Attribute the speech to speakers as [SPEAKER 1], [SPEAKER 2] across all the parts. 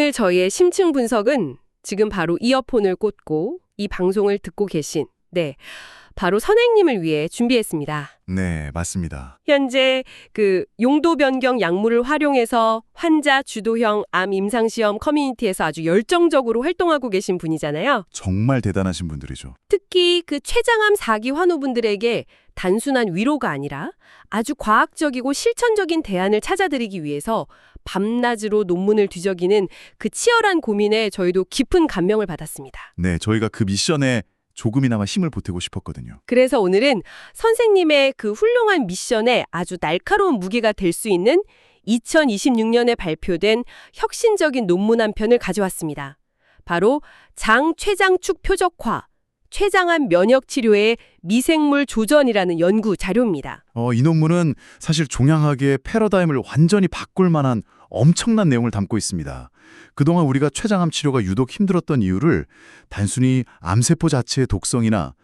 [SPEAKER 1] 오늘 저희의 심층 분석은 지금 바로 이어폰을 꽂고 이 방송을 듣고 계신, 바로 선생님을 위해 준비했습니다.
[SPEAKER 2] 네, 맞습니다.
[SPEAKER 1] 현재 용도 변경 약물을 활용해서 환자 주도형 암 임상시험 커뮤니티에서 아주 열정적으로 활동하고 계신 분이잖아요.
[SPEAKER 2] 정말 대단하신 분들이죠.
[SPEAKER 1] 특히 췌장암 4기 환우분들에게 단순한 위로가 아니라 아주 과학적이고 실천적인 대안을 찾아드리기 위해서 밤낮으로 논문을 뒤적이는 그 치열한 고민에 저희도 깊은 감명을 받았습니다.
[SPEAKER 2] 네, 저희가 그 미션에 조금이나마 힘을 보태고 싶었거든요.
[SPEAKER 1] 그래서 오늘은 선생님의 그 훌륭한 미션에 아주 날카로운 무기가 될 수 있는 2026년에 발표된 혁신적인 논문 한 편을 가져왔습니다. 바로 췌장축 표적화, 췌장암 면역 치료의 미생물 조전이라는 연구 자료입니다.
[SPEAKER 2] 이 논문은 사실 종양학의 패러다임을 완전히 바꿀 만한 엄청난 내용을 담고 있습니다. 그동안 우리가 췌장암 치료가 유독 힘들었던 이유를 단순히 암세포 자체의 독성이나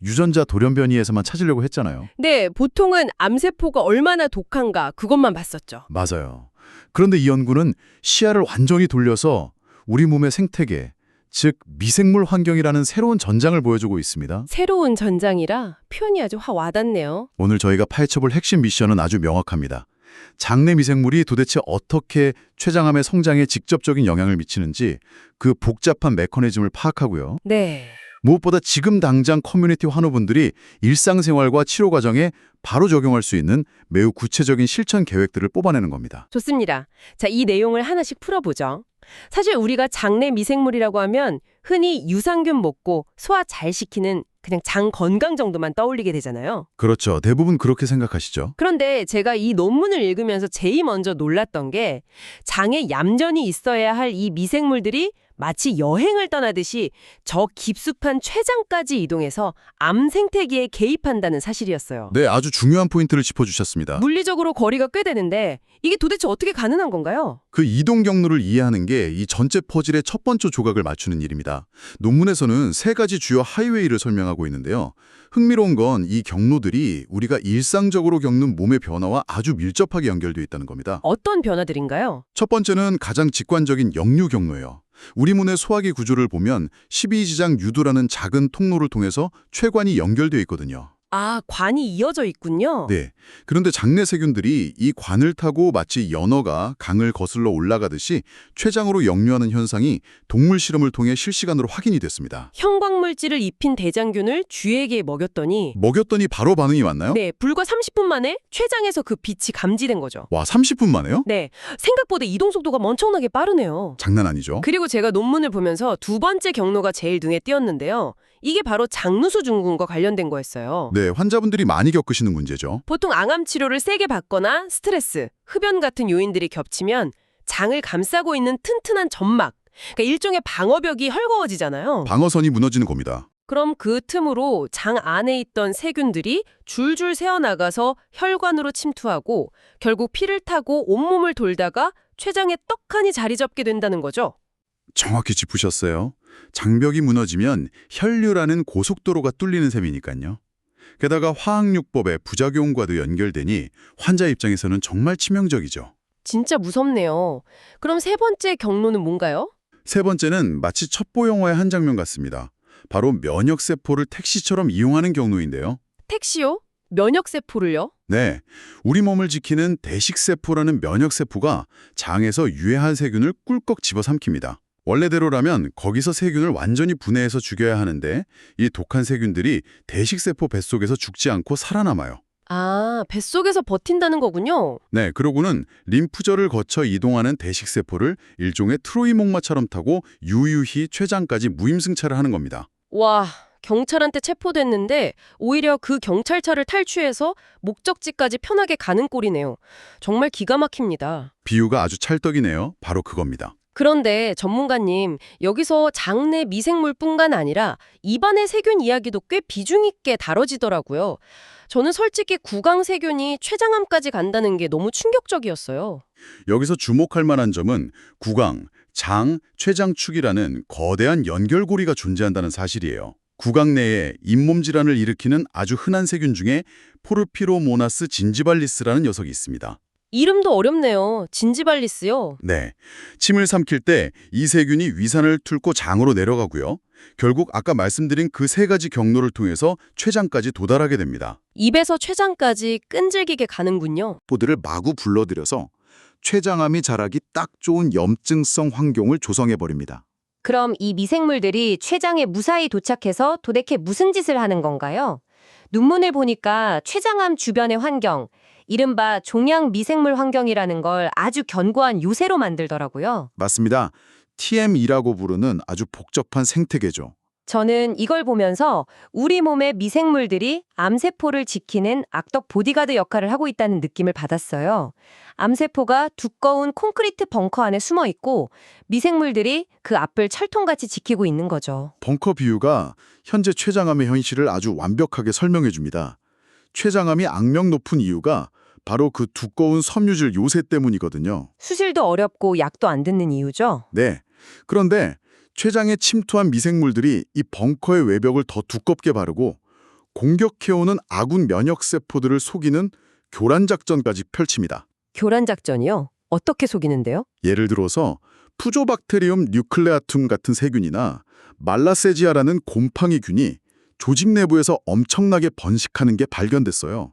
[SPEAKER 2] 유전자 돌연변이에서만 찾으려고 했잖아요.
[SPEAKER 1] 네, 보통은 암세포가 얼마나 독한가 그것만 봤었죠.
[SPEAKER 2] 맞아요. 그런데 이 연구는 시야를 완전히 돌려서 우리 몸의 생태계, 즉 미생물 환경이라는 새로운 전장을 보여주고 있습니다.
[SPEAKER 1] 새로운 전장이라 표현이 아주 확 와닿네요.
[SPEAKER 2] 오늘 저희가 파헤쳐볼 핵심 미션은 아주 명확합니다. 장내 미생물이 도대체 어떻게 췌장암의 성장에 직접적인 영향을 미치는지 그 복잡한 메커니즘을 파악하고요.
[SPEAKER 1] 네.
[SPEAKER 2] 무엇보다 지금 당장 커뮤니티 환우분들이 일상생활과 치료 과정에 바로 적용할 수 있는 매우 구체적인 실천 계획들을 뽑아내는 겁니다.
[SPEAKER 1] 좋습니다. 자, 이 내용을 하나씩 풀어보죠. 사실 우리가 장내 미생물이라고 하면 흔히 유산균 먹고 소화 잘 시키는 그냥 장 건강 정도만 떠올리게 되잖아요.
[SPEAKER 2] 그렇죠. 대부분 그렇게 생각하시죠.
[SPEAKER 1] 그런데 제가 이 논문을 읽으면서 제일 먼저 놀랐던 게 장에 얌전히 있어야 할 이 미생물들이 마치 여행을 떠나듯이 저 깊숙한 췌장까지 이동해서 암 생태계에 개입한다는 사실이었어요.
[SPEAKER 2] 네, 아주 중요한 포인트를 짚어주셨습니다.
[SPEAKER 1] 물리적으로 거리가 꽤 되는데 이게 도대체 어떻게 가능한 건가요?
[SPEAKER 2] 그 이동 경로를 이해하는 게 이 전체 퍼즐의 첫 번째 조각을 맞추는 일입니다. 논문에서는 세 가지 주요 하이웨이를 설명하고 있는데요. 흥미로운 건 이 경로들이 우리가 일상적으로 겪는 몸의 변화와 아주 밀접하게 연결되어 있다는 겁니다.
[SPEAKER 1] 어떤 변화들인가요?
[SPEAKER 2] 첫 번째는 가장 직관적인 역류 경로예요. 우리 문의 소화기 구조를 보면 12지장 유두라는 작은 통로를 통해서 췌관이 연결되어 있거든요.
[SPEAKER 1] 아, 관이 이어져 있군요.
[SPEAKER 2] 네. 그런데 장내 세균들이 이 관을 타고 마치 연어가 강을 거슬러 올라가듯이 췌장으로 역류하는 현상이 동물 실험을 통해 실시간으로 확인이 됐습니다.
[SPEAKER 1] 형광물질을 입힌 대장균을 쥐에게 먹였더니
[SPEAKER 2] 바로 반응이 왔나요?
[SPEAKER 1] 네, 불과 30분 만에 췌장에서 그 빛이 감지된 거죠.
[SPEAKER 2] 와, 30분 만에요?
[SPEAKER 1] 네, 생각보다 이동 속도가 엄청나게 빠르네요.
[SPEAKER 2] 장난 아니죠?
[SPEAKER 1] 그리고 제가 논문을 보면서 두 번째 경로가 제일 눈에 띄었는데요. 이게 바로 장누수 증후군과 관련된 거였어요.
[SPEAKER 2] 네, 환자분들이 많이 겪으시는 문제죠.
[SPEAKER 1] 보통 항암 치료를 세게 받거나 스트레스, 흡연 같은 요인들이 겹치면 장을 감싸고 있는 튼튼한 점막, 그러니까 일종의 방어벽이 헐거워지잖아요.
[SPEAKER 2] 방어선이 무너지는 겁니다.
[SPEAKER 1] 그럼 그 틈으로 장 안에 있던 세균들이 줄줄 새어나가서 혈관으로 침투하고 결국 피를 타고 온몸을 돌다가 췌장에 떡하니 자리 잡게 된다는 거죠.
[SPEAKER 2] 정확히 짚으셨어요. 장벽이 무너지면 혈류라는 고속도로가 뚫리는 셈이니까요. 게다가 화학요법의 부작용과도 연결되니 환자 입장에서는 정말 치명적이죠.
[SPEAKER 1] 진짜 무섭네요. 그럼 세 번째 경로는 뭔가요?
[SPEAKER 2] 세 번째는 마치 첩보 영화의 한 장면 같습니다. 바로 면역세포를 택시처럼 이용하는 경로인데요.
[SPEAKER 1] 택시요? 면역세포를요?
[SPEAKER 2] 네, 우리 몸을 지키는 대식세포라는 면역세포가 장에서 유해한 세균을 꿀꺽 집어삼킵니다. 원래대로라면 거기서 세균을 완전히 분해해서 죽여야 하는데 이 독한 세균들이 대식세포 뱃속에서 죽지 않고 살아남아요.
[SPEAKER 1] 아, 뱃속에서 버틴다는 거군요.
[SPEAKER 2] 네, 그러고는 림프절을 거쳐 이동하는 대식세포를 일종의 트로이 목마처럼 타고 유유히 췌장까지 무임승차를 하는 겁니다.
[SPEAKER 1] 와, 경찰한테 체포됐는데 오히려 그 경찰차를 탈취해서 목적지까지 편하게 가는 꼴이네요. 정말 기가 막힙니다.
[SPEAKER 2] 비유가 아주 찰떡이네요. 바로 그겁니다.
[SPEAKER 1] 그런데 전문가님, 여기서 장내 미생물뿐만 아니라 입안의 세균 이야기도 꽤 비중 있게 다뤄지더라고요. 저는 솔직히 구강세균이 췌장암까지 간다는 게 너무 충격적이었어요.
[SPEAKER 2] 여기서 주목할 만한 점은 구강, 장, 췌장축이라는 거대한 연결고리가 존재한다는 사실이에요. 구강 내에 잇몸 질환을 일으키는 아주 흔한 세균 중에 포르피로모나스 진지발리스라는 녀석이 있습니다.
[SPEAKER 1] 이름도 어렵네요. 진지발리스요.
[SPEAKER 2] 네. 침을 삼킬 때 이 세균이 위산을 뚫고 장으로 내려가고요. 결국 아까 말씀드린 그 세 가지 경로를 통해서 췌장까지 도달하게 됩니다.
[SPEAKER 1] 입에서 췌장까지 끈질기게 가는군요.
[SPEAKER 2] 포들을 마구 불러들여서 췌장암이 자라기 딱 좋은 염증성 환경을 조성해 버립니다.
[SPEAKER 3] 그럼 이 미생물들이 췌장에 무사히 도착해서 도대체 무슨 짓을 하는 건가요? 논문을 보니까 췌장암 주변의 환경, 이른바 종양 미생물 환경이라는 걸 아주 견고한 요새로 만들더라고요.
[SPEAKER 2] 맞습니다. TM이라고 부르는 아주 복잡한 생태계죠.
[SPEAKER 3] 저는 이걸 보면서 우리 몸의 미생물들이 암세포를 지키는 악덕 보디가드 역할을 하고 있다는 느낌을 받았어요. 암세포가 두꺼운 콘크리트 벙커 안에 숨어 있고 미생물들이 그 앞을 철통같이 지키고 있는 거죠.
[SPEAKER 2] 벙커 비유가 현재 췌장암의 현실을 아주 완벽하게 설명해 줍니다. 췌장암이 악명 높은 이유가 바로 그 두꺼운 섬유질 요새 때문이거든요.
[SPEAKER 3] 수술도 어렵고 약도 안 듣는 이유죠.
[SPEAKER 2] 네. 그런데 췌장에 침투한 미생물들이 이 벙커의 외벽을 더 두껍게 바르고 공격해오는 아군 면역세포들을 속이는 교란 작전까지 펼칩니다.
[SPEAKER 3] 교란 작전이요? 어떻게 속이는데요?
[SPEAKER 2] 예를 들어서 푸조박테리움 뉴클레아툼 같은 세균이나 말라세지아라는 곰팡이균이 조직 내부에서 엄청나게 번식하는 게 발견됐어요.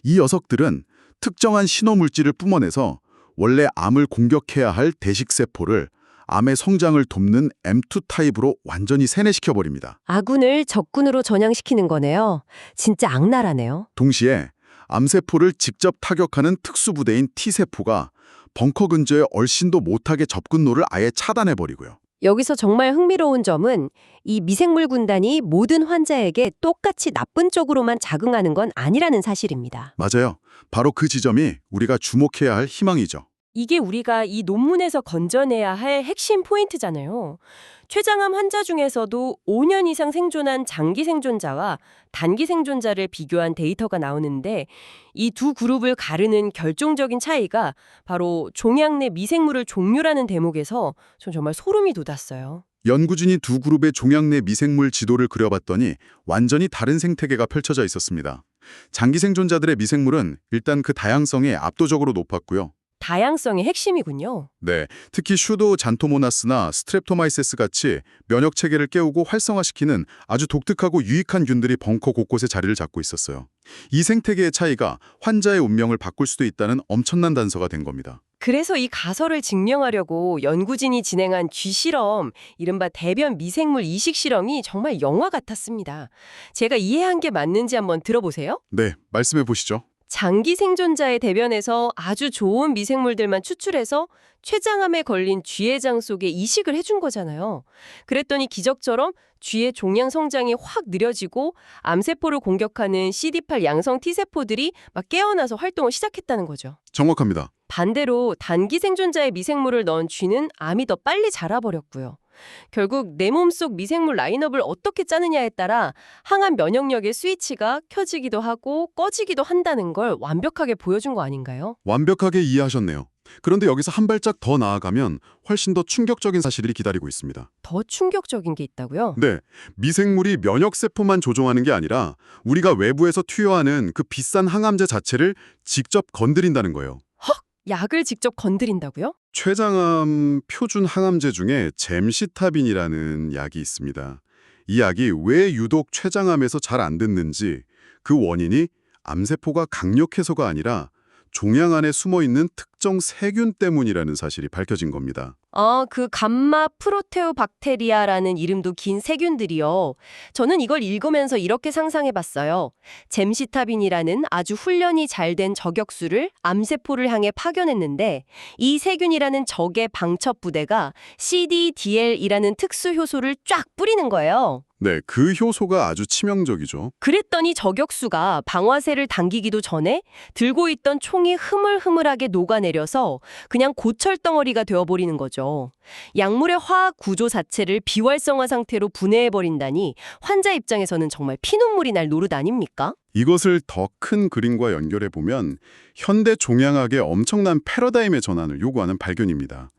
[SPEAKER 2] 이 녀석들은 특정한 신호물질을 뿜어내서 원래 암을 공격해야 할 대식세포를 암의 성장을 돕는 M2 타입으로 완전히 세뇌시켜버립니다.
[SPEAKER 3] 아군을 적군으로 전향시키는 거네요. 진짜 악랄하네요.
[SPEAKER 2] 동시에 암세포를 직접 타격하는 특수부대인 T세포가 벙커 근처에 얼씬도 못하게 접근로를 아예 차단해버리고요.
[SPEAKER 3] 여기서 정말 흥미로운 점은 이 미생물 군단이 모든 환자에게 똑같이 나쁜 쪽으로만 작용하는 건 아니라는 사실입니다.
[SPEAKER 2] 맞아요. 바로 그 지점이 우리가 주목해야 할 희망이죠.
[SPEAKER 1] 이게 우리가 이 논문에서 건져내야 할 핵심 포인트잖아요. 췌장암 환자 중에서도 5년 이상 생존한 장기 생존자와 단기 생존자를 비교한 데이터가 나오는데 이 두 그룹을 가르는 결정적인 차이가 바로 종양 내 미생물을 종류라는 대목에서 전 정말 소름이 돋았어요.
[SPEAKER 2] 연구진이 두 그룹의 종양 내 미생물 지도를 그려봤더니 완전히 다른 생태계가 펼쳐져 있었습니다. 장기 생존자들의 미생물은 일단 그 다양성이 압도적으로 높았고요.
[SPEAKER 1] 다양성의 핵심이군요.
[SPEAKER 2] 네, 특히 슈도 잔토모나스나 스트랩토마이세스 같이 면역 체계를 깨우고 활성화시키는 아주 독특하고 유익한 균들이 벙커 곳곳에 자리를 잡고 있었어요. 이 생태계의 차이가 환자의 운명을 바꿀 수도 있다는 엄청난 단서가 된 겁니다.
[SPEAKER 1] 그래서 이 가설을 증명하려고 연구진이 진행한 쥐실험, 이른바 대변 미생물 이식 실험이 정말 영화 같았습니다. 제가 이해한 게 맞는지 한번 들어보세요.
[SPEAKER 2] 네, 말씀해 보시죠.
[SPEAKER 1] 장기 생존자의 대변에서 아주 좋은 미생물들만 추출해서 췌장암에 걸린 쥐의 속에 이식을 해준 거잖아요. 그랬더니 기적처럼 쥐의 종양 성장이 확 느려지고 암세포를 공격하는 CD8 양성 T세포들이 막 깨어나서 활동을 시작했다는 거죠.
[SPEAKER 2] 정확합니다.
[SPEAKER 1] 반대로 단기 생존자의 미생물을 넣은 쥐는 암이 더 빨리 자라버렸고요. 결국 내 몸속 미생물 라인업을 어떻게 짜느냐에 따라 항암 면역력의 스위치가 켜지기도 하고 꺼지기도 한다는 걸 완벽하게 보여준 거 아닌가요?
[SPEAKER 2] 완벽하게 이해하셨네요. 그런데 여기서 한 발짝 더 나아가면 훨씬 더 충격적인 사실이 기다리고 있습니다.
[SPEAKER 1] 더 충격적인 게 있다고요?
[SPEAKER 2] 네, 미생물이 면역세포만 조종하는 게 아니라 우리가 외부에서 투여하는 그 비싼 항암제 자체를 직접 건드린다는 거예요.
[SPEAKER 1] 약을 직접 건드린다고요?
[SPEAKER 2] 췌장암 표준 항암제 중에 젬시타빈이라는 약이 있습니다. 이 약이 왜 유독 췌장암에서 잘 안 듣는지 그 원인이 암세포가 강력해서가 아니라 종양 안에 숨어있는 특정 세균 때문이라는 사실이 밝혀진 겁니다.
[SPEAKER 1] 그 감마 프로테오 박테리아라는 이름도 긴 세균들이요. 저는 이걸 읽으면서 이렇게 상상해봤어요. 젬시타빈이라는 아주 훈련이 잘 된 저격수를 암세포를 향해 파견했는데 이 세균이라는 적의 방첩 부대가 CDDL이라는 특수 효소를 쫙 뿌리는 거예요.
[SPEAKER 2] 네, 그 효소가 아주 치명적이죠.
[SPEAKER 1] 그랬더니 저격수가 방아쇠를 당기기도 전에 들고 있던 총이 흐물흐물하게 녹아내려서 그냥 고철덩어리가 되어버리는 거죠. 약물의 화학 구조 자체를 비활성화 상태로 분해해버린다니 환자 입장에서는 정말 피눈물이 날 노릇 아닙니까?
[SPEAKER 2] 이것을 더 큰 그림과 연결해보면 현대 종양학의 엄청난 패러다임의 전환을 요구하는 발견입니다.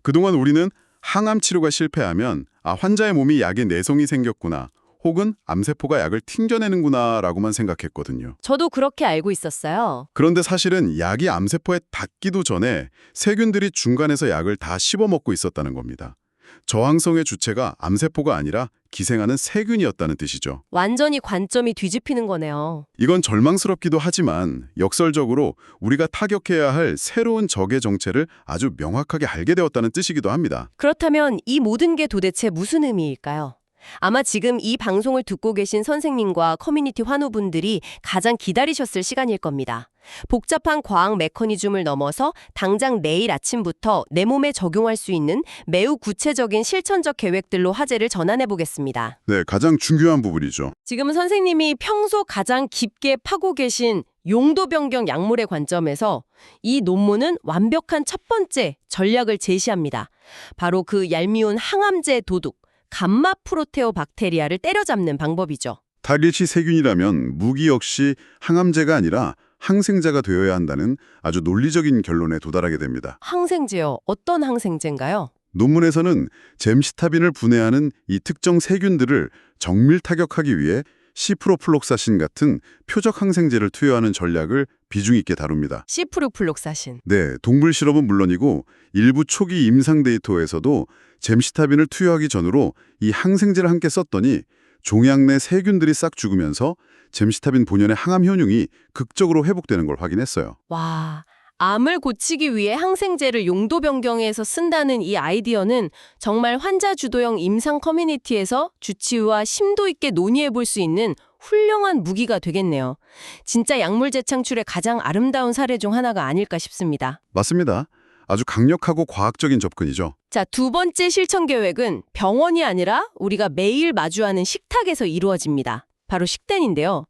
[SPEAKER 2] 그동안 우리는 항암 치료가 실패하면 환자의 몸이 약에 내성이 생겼구나,
[SPEAKER 4] 혹은 암세포가 약을 튕겨내는구나라고만 생각했거든요.
[SPEAKER 3] 저도 그렇게 알고 있었어요.
[SPEAKER 4] 그런데 사실은 약이 암세포에 닿기도 전에 세균들이 중간에서 약을 다 씹어먹고 있었다는 겁니다. 저항성의 주체가 암세포가 아니라 기생하는 세균이었다는 뜻이죠.
[SPEAKER 3] 완전히 관점이 뒤집히는 거네요.
[SPEAKER 4] 이건 절망스럽기도 하지만 역설적으로 우리가 타격해야 할 새로운 적의 정체를 아주 명확하게 알게 되었다는 뜻이기도 합니다.
[SPEAKER 3] 그렇다면 이 모든 게 도대체 무슨 의미일까요? 아마 지금 이 방송을 듣고 계신 선생님과 커뮤니티 환우분들이 가장 기다리셨을 시간일 겁니다. 복잡한 과학 메커니즘을 넘어서 당장 내일 아침부터 내 몸에 적용할 수 있는 매우 구체적인 실천적 계획들로 화제를 전환해 보겠습니다.
[SPEAKER 4] 네, 가장 중요한 부분이죠.
[SPEAKER 3] 지금 선생님이 평소 가장 깊게 파고 계신 용도 변경 약물의 관점에서 이 논문은 완벽한 첫 번째 전략을 제시합니다. 바로 그 얄미운 항암제 도둑, 감마 프로테오 박테리아를 때려잡는 방법이죠.
[SPEAKER 4] 타깃이 세균이라면 무기 역시 항암제가 아니라 항생제가 되어야 한다는 아주 논리적인 결론에 도달하게 됩니다.
[SPEAKER 3] 항생제요? 어떤 항생제인가요?
[SPEAKER 4] 논문에서는 젬시타빈을 분해하는 이 특정 세균들을 정밀 타격하기 위해 시프로플록사신 같은 표적 항생제를 투여하는 전략을 비중 있게 다룹니다.
[SPEAKER 3] 시프로플록사신.
[SPEAKER 4] 네, 동물 실험은 물론이고 일부 초기 임상 데이터에서도 젬시타빈을 투여하기 전으로 이 항생제를 함께 썼더니 종양 내 세균들이 싹 죽으면서 젬시타빈 본연의 항암 효능이 극적으로 회복되는 걸 확인했어요.
[SPEAKER 3] 와, 암을 고치기 위해 항생제를 용도 변경해서 쓴다는 이 아이디어는 정말 환자 주도형 임상 커뮤니티에서 주치의와 심도 있게 논의해 볼 수 있는 훌륭한 무기가 되겠네요. 진짜 약물 재창출의 가장 아름다운 사례 중 하나가 아닐까 싶습니다.
[SPEAKER 4] 맞습니다. 아주 강력하고 과학적인 접근이죠.
[SPEAKER 3] 자, 두 번째 실천 계획은 병원이 아니라 우리가 매일 마주하는 식탁에서 이루어집니다. 바로 식단인데요.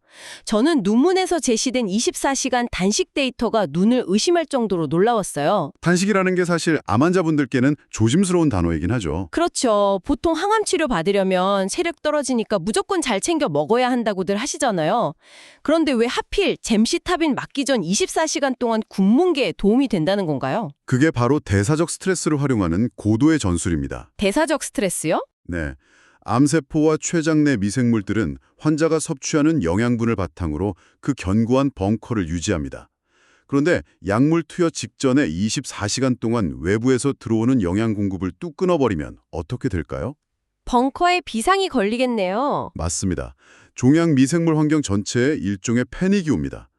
[SPEAKER 3] 저는 논문에서 제시된 24시간 단식 데이터가 눈을 의심할 정도로 놀라웠어요.
[SPEAKER 4] 단식이라는 게 사실 암 환자분들께는 조심스러운 단어이긴 하죠.
[SPEAKER 3] 그렇죠. 보통 항암 치료 받으려면 체력 떨어지니까 무조건 잘 챙겨 먹어야 한다고들 하시잖아요. 그런데 왜 하필 젬시타빈 맞기 전 24시간 동안 굶는 게 도움이 된다는 건가요?
[SPEAKER 4] 그게 바로 대사적 스트레스를 활용하는 고도의 전술입니다.
[SPEAKER 3] 대사적 스트레스요?
[SPEAKER 4] 네. 암세포와 췌장 내 미생물들은 환자가 섭취하는 영양분을 바탕으로 그 견고한 벙커를 유지합니다. 그런데 약물 투여 직전에 24시간 동안 외부에서 들어오는 영양 공급을 뚝 끊어버리면 어떻게 될까요?
[SPEAKER 3] 벙커에 비상이 걸리겠네요.
[SPEAKER 4] 맞습니다. 종양 미생물 환경 전체에 일종의 패닉이 옵니다.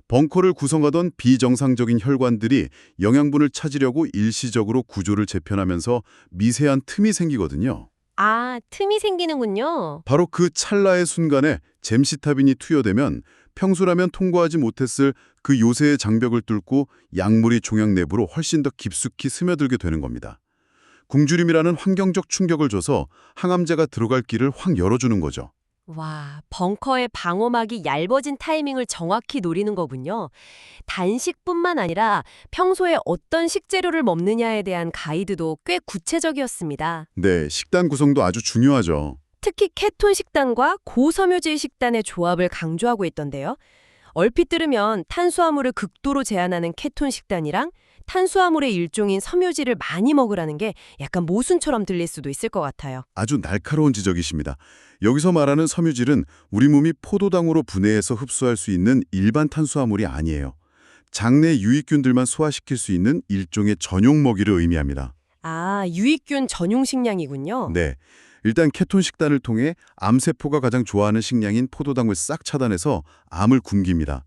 [SPEAKER 4] 벙커를 구성하던 비정상적인 혈관들이 영양분을 찾으려고 일시적으로 구조를 재편하면서 미세한 틈이 생기거든요.
[SPEAKER 3] 아, 틈이 생기는군요.
[SPEAKER 4] 바로 그 찰나의 순간에 젬시타빈이 투여되면 평소라면 통과하지 못했을 그 요새의 장벽을 뚫고 약물이 종양 내부로 훨씬 더 깊숙이 스며들게 되는 겁니다. 굶주림이라는 환경적 충격을 줘서 항암제가 들어갈 길을 확 열어주는 거죠.
[SPEAKER 3] 와, 벙커의 방어막이 얇아진 타이밍을 정확히 노리는 거군요. 단식뿐만 아니라 평소에 어떤 식재료를 먹느냐에 대한 가이드도 꽤 구체적이었습니다.
[SPEAKER 4] 네, 식단 구성도 아주 중요하죠.
[SPEAKER 3] 특히 케톤 식단과 고섬유질 식단의 조합을 강조하고 있던데요. 얼핏 들으면 탄수화물을 극도로 제한하는 케톤 식단이랑 탄수화물의 일종인 섬유질을 많이 먹으라는 게 약간 모순처럼 들릴 수도 있을 것 같아요.
[SPEAKER 4] 아주 날카로운 지적이십니다. 여기서 말하는 섬유질은 우리 몸이 포도당으로 분해해서 흡수할 수 있는 일반 탄수화물이 아니에요. 장내 유익균들만 소화시킬 수 있는 일종의 전용 먹이를 의미합니다.
[SPEAKER 3] 아, 유익균 전용 식량이군요.
[SPEAKER 4] 네. 일단 케톤 식단을 통해 암세포가 가장 좋아하는 식량인 포도당을 싹 차단해서 암을 굶깁니다.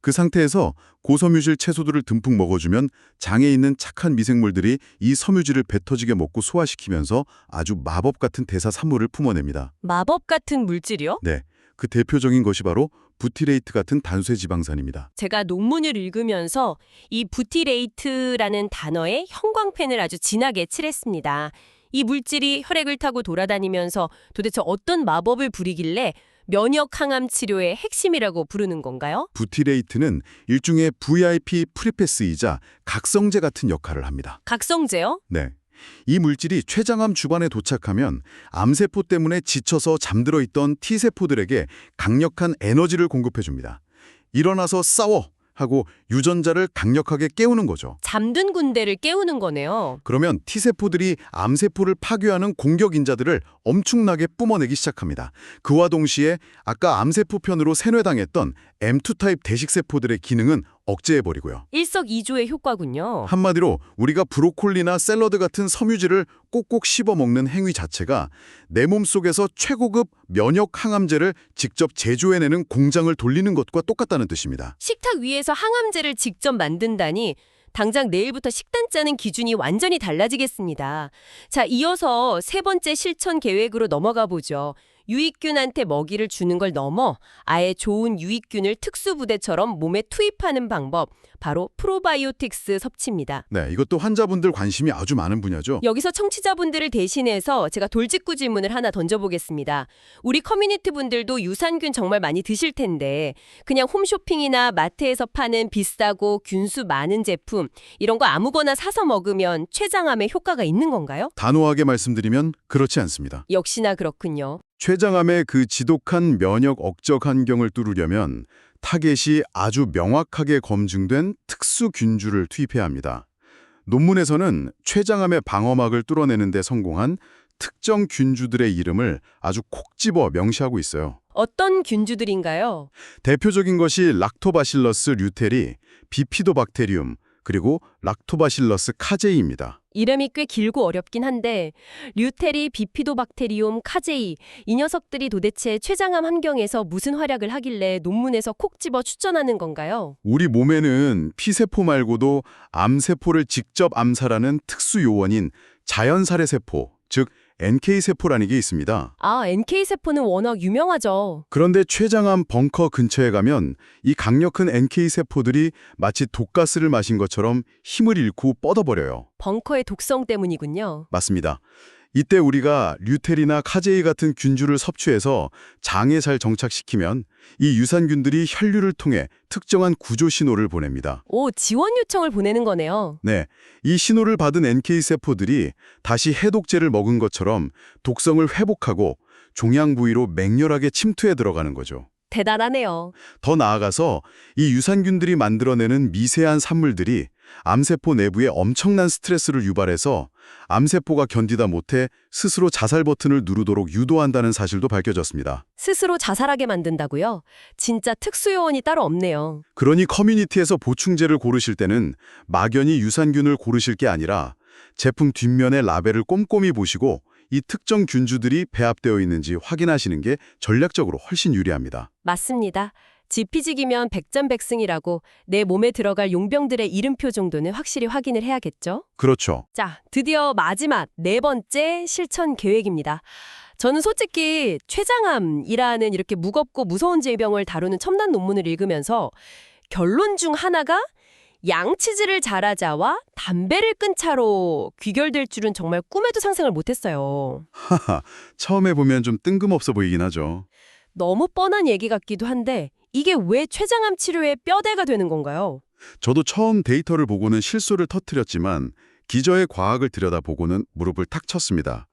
[SPEAKER 4] 그 상태에서 고섬유질 채소들을 듬뿍 먹어주면 장에 있는 착한 미생물들이 이 섬유질을 배 터지게 먹고 소화시키면서 아주 마법 같은 대사 산물을 품어냅니다.
[SPEAKER 3] 마법 같은 물질이요?
[SPEAKER 4] 네, 그 대표적인 것이 바로 부티레이트 같은 단수의 지방산입니다.
[SPEAKER 3] 제가 논문을 읽으면서 이 부티레이트라는 단어에 형광펜을 아주 진하게 칠했습니다. 이 물질이 혈액을 타고 돌아다니면서 도대체 어떤 마법을 부리길래 면역 항암 치료의 핵심이라고 부르는 건가요?
[SPEAKER 4] 부티레이트는 일종의 VIP 프리패스이자 각성제 같은 역할을 합니다.
[SPEAKER 3] 각성제요?
[SPEAKER 4] 네. 이 물질이 췌장암 주반에 도착하면 암세포 때문에 지쳐서 잠들어 있던 T세포들에게 강력한 에너지를 공급해 줍니다. 일어나서 싸워! 하고 유전자를 강력하게 깨우는 거죠.
[SPEAKER 1] 잠든 군대를 깨우는 거네요.
[SPEAKER 4] 그러면 T세포들이 암세포를 파괴하는 공격 인자들을 엄청나게 뿜어내기 시작합니다. 그와 동시에 아까 암세포 편으로 세뇌당했던 M2 타입 대식세포들의 기능은 억제해버리고요.
[SPEAKER 1] 일석이조의 효과군요.
[SPEAKER 4] 한마디로 우리가 브로콜리나 샐러드 같은 섬유질을 꼭꼭 씹어먹는 행위 자체가 내 몸속에서 최고급 면역 항암제를 직접 제조해내는 공장을 돌리는 것과 똑같다는 뜻입니다.
[SPEAKER 1] 식탁 위에서 항암제를 직접 만든다니 당장 내일부터 식단 짜는 기준이 완전히 달라지겠습니다. 자, 이어서 세 번째 실천 계획으로 넘어가 보죠. 유익균한테 먹이를 주는 걸 넘어 아예 좋은 유익균을 특수부대처럼 몸에 투입하는 방법, 바로 프로바이오틱스 섭취입니다.
[SPEAKER 4] 네, 이것도 환자분들 관심이 아주 많은 분야죠.
[SPEAKER 1] 여기서 청취자분들을 대신해서 제가 돌직구 질문을 하나 던져보겠습니다. 우리 커뮤니티 분들도 유산균 정말 많이 드실 텐데 그냥 홈쇼핑이나 마트에서 파는 비싸고 균수 많은 제품 이런 거 아무거나 사서 먹으면 췌장암에 효과가 있는 건가요?
[SPEAKER 4] 단호하게 말씀드리면 그렇지 않습니다.
[SPEAKER 1] 역시나 그렇군요.
[SPEAKER 4] 췌장암의 그 지독한 면역 억적 환경을 뚫으려면 타겟이 아주 명확하게 검증된 특수균주를 투입해야 합니다. 논문에서는 췌장암의 방어막을 뚫어내는 데 성공한 특정 균주들의 이름을 아주 콕 집어 명시하고 있어요.
[SPEAKER 1] 어떤 균주들인가요?
[SPEAKER 4] 대표적인 것이 락토바실러스 류테리, 비피도박테리움, 그리고 락토바실러스 카제이입니다.
[SPEAKER 1] 이름이 꽤 길고 어렵긴 한데 류테리, 비피도박테리움, 카제이 이 녀석들이 도대체 췌장암 환경에서 무슨 활약을 하길래 논문에서 콕 집어 추천하는 건가요?
[SPEAKER 4] 우리 몸에는 피세포 말고도 암세포를 직접 암살하는 특수 요원인 자연살해세포, 즉 NK세포라는 게 있습니다.
[SPEAKER 1] 아, NK세포는 워낙 유명하죠.
[SPEAKER 4] 그런데 췌장암 벙커 근처에 가면 이 강력한 NK세포들이 마치 독가스를 마신 것처럼 힘을 잃고 뻗어버려요.
[SPEAKER 1] 벙커의 독성 때문이군요.
[SPEAKER 4] 맞습니다. 이때 우리가 류테리나 카제이 같은 균주를 섭취해서 장에 잘 정착시키면 이 유산균들이 혈류를 통해 특정한 구조 신호를 보냅니다.
[SPEAKER 1] 오, 지원 요청을 보내는 거네요.
[SPEAKER 4] 네, 이 신호를 받은 NK세포들이 다시 해독제를 먹은 것처럼 독성을 회복하고 종양 부위로 맹렬하게 침투해 들어가는 거죠.
[SPEAKER 1] 대단하네요.
[SPEAKER 4] 더 나아가서 이 유산균들이 만들어내는 미세한 산물들이 암세포 내부에 엄청난 스트레스를 유발해서 암세포가 견디다 못해 스스로 자살 버튼을 누르도록 유도한다는 사실도 밝혀졌습니다.
[SPEAKER 1] 스스로 자살하게 만든다고요? 진짜 특수요원이 따로 없네요.
[SPEAKER 4] 그러니 커뮤니티에서 보충제를 고르실 때는 막연히 유산균을 고르실 게 아니라 제품 뒷면의 라벨을 꼼꼼히 보시고 이 특정 균주들이 배합되어 있는지 확인하시는 게 전략적으로 훨씬 유리합니다.
[SPEAKER 1] 맞습니다. 지피지기면 백전백승이라고 내 몸에 들어갈 용병들의 이름표 정도는 확실히 확인을 해야겠죠?
[SPEAKER 4] 그렇죠.
[SPEAKER 1] 자, 드디어 마지막 네 번째 실천 계획입니다. 저는 솔직히 췌장암이라는 이렇게 무겁고 무서운 질병을 다루는 첨단 논문을 읽으면서 결론 중 하나가 양치질을 잘하자와 담배를 끈 차로 귀결될 줄은 정말 꿈에도 상상을 못했어요.
[SPEAKER 4] 하하, 처음에 보면 좀 뜬금없어 보이긴 하죠.
[SPEAKER 1] 너무 뻔한 얘기 같기도 한데 이게 왜 췌장암 치료의 뼈대가 되는 건가요?
[SPEAKER 4] 저도 처음 데이터를 보고는 실수를 터뜨렸지만 기저의 과학을 들여다보고는 무릎을 탁 쳤습니다.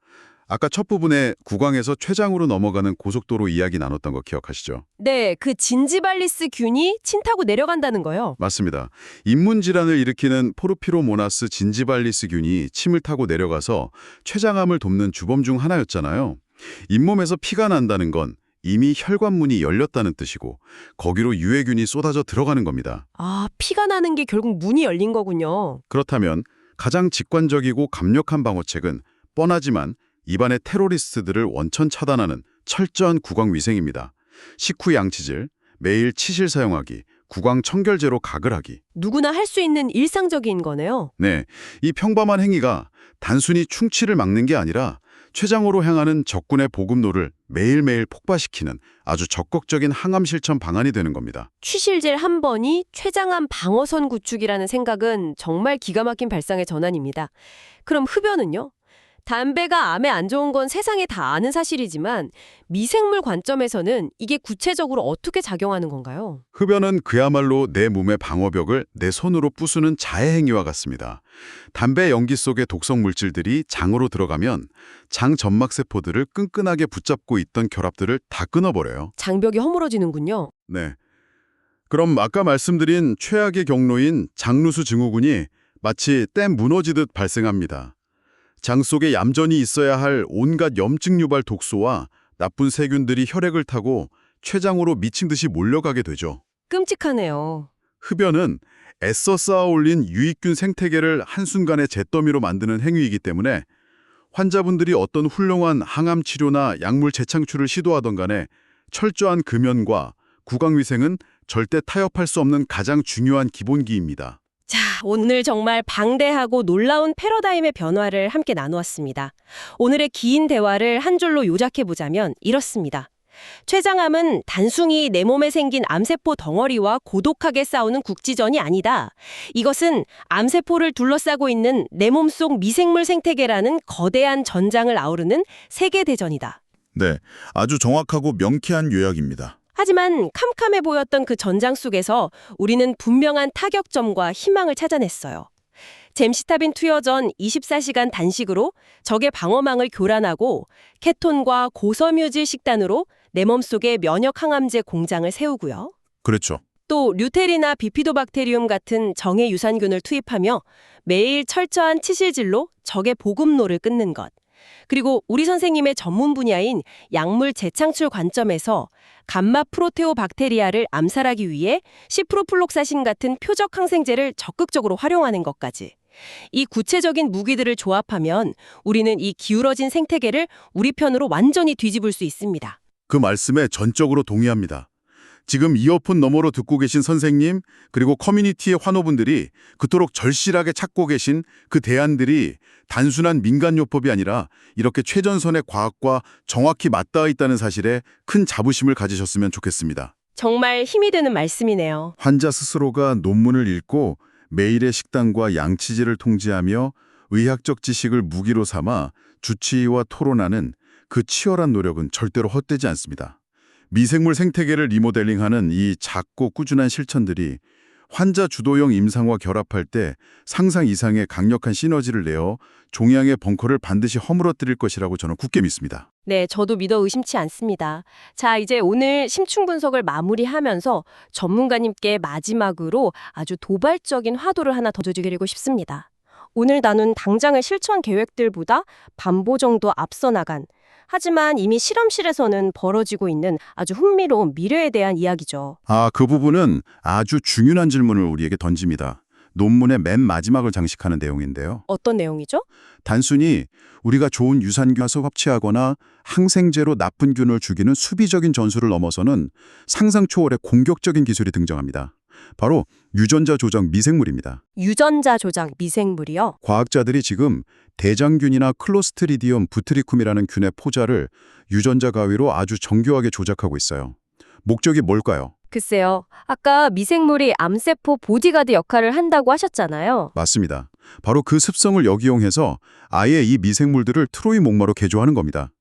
[SPEAKER 4] 아까 첫 부분에 구강에서 췌장으로 넘어가는 고속도로 이야기 나눴던 거 기억하시죠?
[SPEAKER 1] 네, 그 진지발리스 균이 침 타고 내려간다는 거요.
[SPEAKER 4] 맞습니다. 인문질환을 일으키는 포르피로모나스 진지발리스균이 침을 타고 내려가서 췌장암을 돕는 주범 중 하나였잖아요. 잇몸에서 피가 난다는 건 이미 혈관문이 열렸다는 뜻이고 거기로 유해균이 쏟아져 들어가는 겁니다.
[SPEAKER 1] 아, 피가 나는 게 결국 문이 열린 거군요.
[SPEAKER 4] 그렇다면 가장 직관적이고 강력한 방어책은 뻔하지만 입안의 테러리스트들을 원천 차단하는 철저한 구강 위생입니다. 식후 양치질, 매일 치실 사용하기, 구강 청결제로 가글하기.
[SPEAKER 1] 누구나 할 수 있는 일상적인 거네요.
[SPEAKER 4] 네, 이 평범한 행위가 단순히 충치를 막는 게 아니라 췌장으로 향하는 적군의 보급로를 매일매일 폭발시키는 아주 적극적인 항암 실천 방안이 되는 겁니다.
[SPEAKER 1] 취실젤 한 번이 췌장암 방어선 구축이라는 생각은 정말 기가 막힌 발상의 전환입니다. 그럼 흡연은요? 담배가 암에 안 좋은 건 세상에 다 아는 사실이지만 미생물 관점에서는 이게 구체적으로 어떻게 작용하는 건가요?
[SPEAKER 4] 흡연은 그야말로 내 몸의 방어벽을 내 손으로 부수는 자해 행위와 같습니다. 담배 연기 속의 독성 물질들이 장으로 들어가면 장 점막세포들을 끈끈하게 붙잡고 있던 결합들을 다 끊어버려요.
[SPEAKER 1] 장벽이 허물어지는군요.
[SPEAKER 4] 네. 그럼 아까 말씀드린 최악의 경로인 장루수 증후군이 마치 댐 무너지듯 발생합니다. 장 속에 얌전히 있어야 할 온갖 염증 유발 독소와 나쁜 세균들이 혈액을 타고 췌장으로 미친 듯이 몰려가게 되죠.
[SPEAKER 1] 끔찍하네요.
[SPEAKER 4] 흡연은 애써 쌓아 올린 유익균 생태계를 한순간에 잿더미로 만드는 행위이기 때문에 환자분들이 어떤 훌륭한 항암 치료나 약물 재창출을 시도하던 간에 철저한 금연과 구강위생은 절대 타협할 수 없는 가장 중요한 기본기입니다.
[SPEAKER 1] 자, 오늘 정말 방대하고 놀라운 패러다임의 변화를 함께 나누었습니다. 오늘의 긴 대화를 한 줄로 요약해보자면 이렇습니다. 췌장암은 단순히 내 몸에 생긴 암세포 덩어리와 고독하게 싸우는 국지전이 아니다. 이것은 암세포를 둘러싸고 있는 내 몸속 미생물 생태계라는 거대한 전장을 아우르는 세계대전이다.
[SPEAKER 4] 네, 아주 정확하고 명쾌한 요약입니다.
[SPEAKER 1] 하지만 캄캄해 보였던 그 전장 속에서 우리는 분명한 타격점과 희망을 찾아냈어요. 젬시타빈 투여 전 24시간 단식으로 적의 방어망을 교란하고 케톤과 고섬유질 식단으로 내 몸속에 면역 항암제 공장을 세우고요.
[SPEAKER 4] 그렇죠.
[SPEAKER 1] 또 류테리나 비피도박테리움 같은 정의 유산균을 투입하며 매일 철저한 치실질로 적의 보급로를 끊는 것. 그리고 우리 선생님의 전문 분야인 약물 재창출 관점에서 감마 프로테오박테리아를 암살하기 위해 시프로플록사신 같은 표적 항생제를 적극적으로 활용하는 것까지. 이 구체적인 무기들을 조합하면 우리는 이 기울어진 생태계를 우리 편으로 완전히 뒤집을 수 있습니다.
[SPEAKER 4] 그 말씀에 전적으로 동의합니다. 지금 이어폰 너머로 듣고 계신 선생님 그리고 커뮤니티의 환호분들이 그토록 절실하게 찾고 계신 그 대안들이 단순한 민간요법이 아니라 이렇게 최전선의 과학과 정확히 맞닿아 있다는 사실에 큰 자부심을 가지셨으면 좋겠습니다.
[SPEAKER 1] 정말 힘이 되는 말씀이네요.
[SPEAKER 4] 환자 스스로가 논문을 읽고 매일의 식단과 양치질을 통제하며 의학적 지식을 무기로 삼아 주치의와 토론하는 그 치열한 노력은 절대로 헛되지 않습니다. 미생물 생태계를 리모델링하는 이 작고 꾸준한 실천들이 환자 주도형 임상과 결합할 때 상상 이상의 강력한 시너지를 내어 종양의 벙커를 반드시 허물어뜨릴 것이라고 저는 굳게 믿습니다.
[SPEAKER 1] 네, 저도 믿어 의심치 않습니다. 자, 이제 오늘 심층 분석을 마무리하면서 전문가님께 마지막으로 아주 도발적인 화두를 하나 던져드리고 싶습니다. 오늘 나눈 당장의 실천 계획들보다 반보 정도 앞서 나간, 하지만 이미 실험실에서는 벌어지고 있는 아주 흥미로운 미래에 대한 이야기죠.
[SPEAKER 4] 그 부분은 아주 중요한 질문을 우리에게 던집니다. 논문의 맨 마지막을 장식하는 내용인데요.
[SPEAKER 1] 어떤 내용이죠?
[SPEAKER 4] 단순히 우리가 좋은 유산균을 섭취하거나 항생제로 나쁜 균을 죽이는 수비적인 전술을 넘어서는 상상 초월의 공격적인 기술이 등장합니다. 바로 유전자 조작 미생물입니다.
[SPEAKER 1] 유전자 조작 미생물이요?
[SPEAKER 4] 과학자들이 지금 대장균이나 클로스트리디움 부트리쿰이라는 균의 포자를 유전자 가위로 아주 정교하게 조작하고 있어요. 목적이 뭘까요?
[SPEAKER 3] 글쎄요. 아까 미생물이 암세포 보디가드 역할을 한다고 하셨잖아요.
[SPEAKER 4] 맞습니다. 바로 그 습성을 역이용해서 아예 이 미생물들을 트로이 목마로 개조하는 겁니다.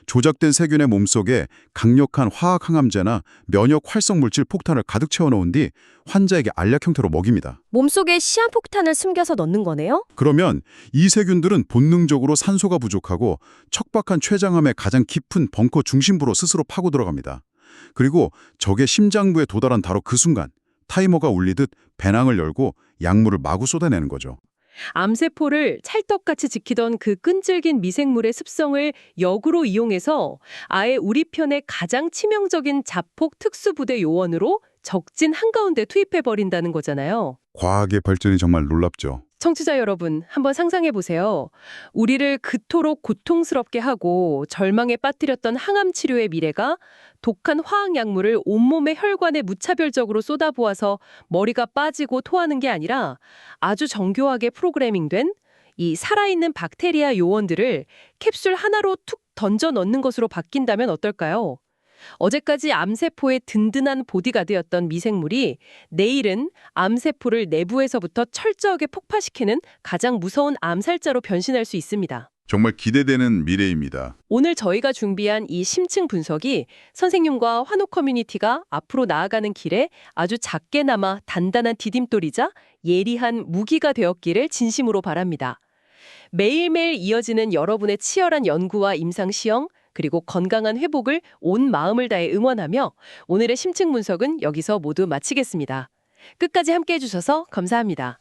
[SPEAKER 4] 조작된 세균의 몸속에 강력한 화학 항암제나 면역 활성 물질 폭탄을 가득 채워놓은 뒤 환자에게 알약 형태로 먹입니다.
[SPEAKER 3] 몸속에 시한폭탄을 숨겨서 넣는 거네요?
[SPEAKER 4] 그러면 이 세균들은 본능적으로 산소가 부족하고 척박한 췌장암의 가장 깊은 벙커 중심부로 스스로 파고 들어갑니다. 그리고 적의 심장부에 도달한 바로 그 순간 타이머가 울리듯 배낭을 열고 약물을 마구 쏟아내는 거죠.
[SPEAKER 1] 암세포를 찰떡같이 지키던 그 끈질긴 미생물의 습성을 역으로 이용해서 아예 우리 편의 가장 치명적인 자폭 특수부대 요원으로 적진 한가운데 투입해버린다는 거잖아요.
[SPEAKER 4] 과학의 발전이 정말 놀랍죠.
[SPEAKER 1] 청취자 여러분, 한번 상상해 보세요. 우리를 그토록 고통스럽게 하고 절망에 빠뜨렸던 항암 치료의 미래가 독한 화학 약물을 온몸의 혈관에 무차별적으로 쏟아부어서 머리가 빠지고 토하는 게 아니라 아주 정교하게 프로그래밍된 이 살아있는 박테리아 요원들을 캡슐 하나로 툭 던져 넣는 것으로 바뀐다면 어떨까요? 어제까지 암세포의 든든한 보디가드였던 미생물이 내일은 암세포를 내부에서부터 철저하게 폭파시키는 가장 무서운 암살자로 변신할 수 있습니다.
[SPEAKER 4] 정말 기대되는 미래입니다.
[SPEAKER 1] 오늘 저희가 준비한 이 심층 분석이 선생님과 환호 커뮤니티가 앞으로 나아가는 길에 아주 작게나마 단단한 디딤돌이자 예리한 무기가 되었기를 진심으로 바랍니다. 매일매일 이어지는 여러분의 치열한 연구와 임상시험, 그리고 건강한 회복을 온 마음을 다해 응원하며 오늘의 심층 분석은 여기서 모두 마치겠습니다. 끝까지 함께해 주셔서 감사합니다.